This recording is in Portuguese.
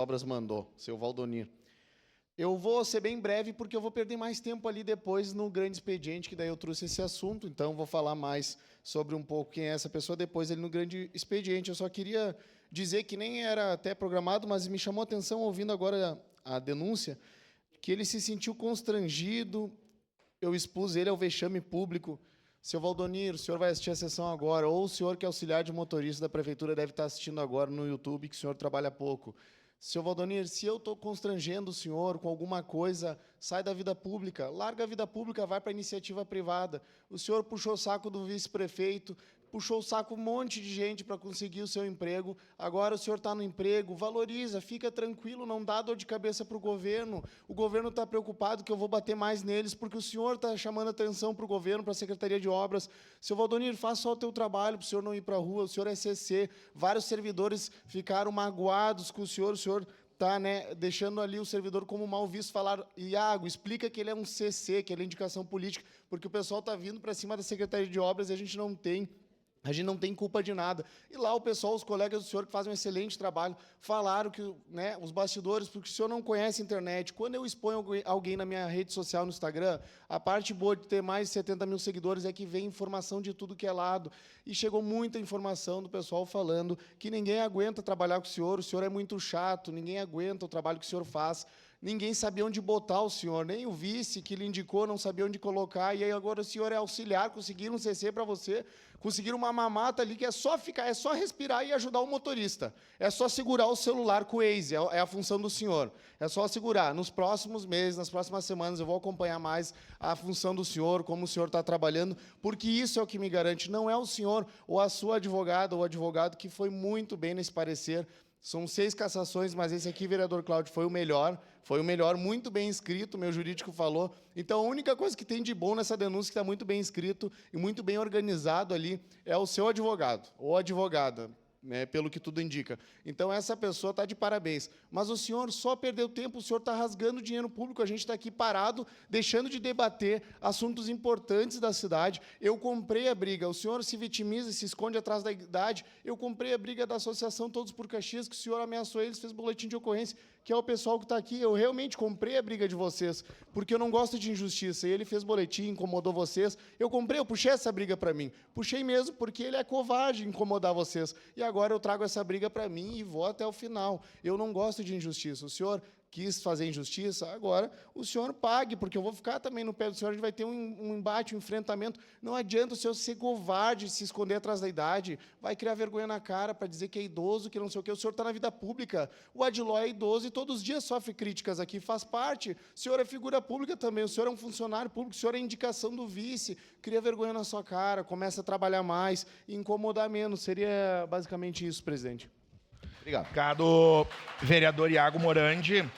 Obras mandou, seu Valdonir. Eu vou ser bem breve, porque eu vou perder mais tempo ali depois no grande expediente, que daí eu trouxe esse assunto, então vou falar mais sobre um pouco quem é essa pessoa depois ali no grande expediente. Eu só queria dizer que nem era até programado, mas me chamou a atenção, ouvindo agora a denúncia, que ele se sentiu constrangido, eu expus ele ao vexame público. Seu Valdonir, o senhor vai assistir a sessão agora, ou o senhor que é auxiliar de motorista da prefeitura deve estar assistindo agora no YouTube, que o senhor trabalha pouco. Seu Valdonir, se eu estou constrangendo o senhor com alguma coisa, sai da vida pública, larga a vida pública, vai para a iniciativa privada. O senhor puxou o saco do vice-prefeito, puxou o saco um monte de gente para conseguir o seu emprego, agora o senhor está no emprego, valoriza, fica tranquilo, não dá dor de cabeça para o governo está preocupado que eu vou bater mais neles, porque o senhor está chamando atenção para o governo, para a Secretaria de Obras. Seu Valdonir, faça só o teu trabalho, para o senhor não ir para a rua, o senhor é CC, vários servidores ficaram magoados com o senhor está, né, deixando ali o servidor como mal visto, falar, Iago, explica que ele é um CC, que ele é indicação política, porque o pessoal está vindo para cima da Secretaria de Obras e a gente não tem culpa de nada. E lá o pessoal, os colegas do senhor que fazem um excelente trabalho, falaram que, né, os bastidores, porque o senhor não conhece a internet. Quando eu exponho alguém na minha rede social, no Instagram, a parte boa de ter mais de 70 mil seguidores é que vem informação de tudo que é lado. E chegou muita informação do pessoal falando que ninguém aguenta trabalhar com o senhor é muito chato, ninguém aguenta o trabalho que o senhor faz. Ninguém sabia onde botar o senhor, nem o vice que lhe indicou não sabia onde colocar, e aí agora o senhor é auxiliar, conseguiram um CC para você, conseguiram uma mamata ali que é só ficar, é só respirar e ajudar o motorista. É só segurar o celular com o Waze, é a função do senhor. É só segurar. Nos próximos meses, nas próximas semanas, eu vou acompanhar mais a função do senhor, como o senhor está trabalhando, porque isso é o que me garante, não é o senhor ou a sua advogada ou advogado que foi muito bem nesse parecer. São 6 cassações, mas esse aqui, vereador Cláudio, foi o melhor, muito bem escrito, meu jurídico falou. Então, a única coisa que tem de bom nessa denúncia, que está muito bem escrito e muito bem organizado ali, é o seu advogado, ou advogada, né, pelo que tudo indica. Então, essa pessoa está de parabéns. Mas o senhor só perdeu tempo, o senhor está rasgando dinheiro público, a gente está aqui parado, deixando de debater assuntos importantes da cidade. Eu comprei a briga, o senhor se vitimiza, se esconde atrás da idade, eu comprei a briga da Associação Todos por Caxias, que o senhor ameaçou eles, fez boletim de ocorrência, que é o pessoal que está aqui. Eu realmente comprei a briga de vocês, porque eu não gosto de injustiça, e ele fez boletim, incomodou vocês. Eu puxei essa briga para mim. Puxei mesmo, porque ele é covarde em incomodar vocês. E agora eu trago essa briga para mim e vou até o final. Eu não gosto de injustiça. O senhor quis fazer injustiça, agora o senhor pague, porque eu vou ficar também no pé do senhor, a gente vai ter um embate, um enfrentamento. Não adianta o senhor ser covarde, se esconder atrás da idade, vai criar vergonha na cara para dizer que é idoso, que não sei o quê. O senhor está na vida pública, o Adiló é idoso e todos os dias sofre críticas aqui, faz parte. O senhor é figura pública também, o senhor é um funcionário público, o senhor é indicação do vice, cria vergonha na sua cara, começa a trabalhar mais e incomodar menos. Seria basicamente isso, presidente. Obrigado, vereador Iago Morandi.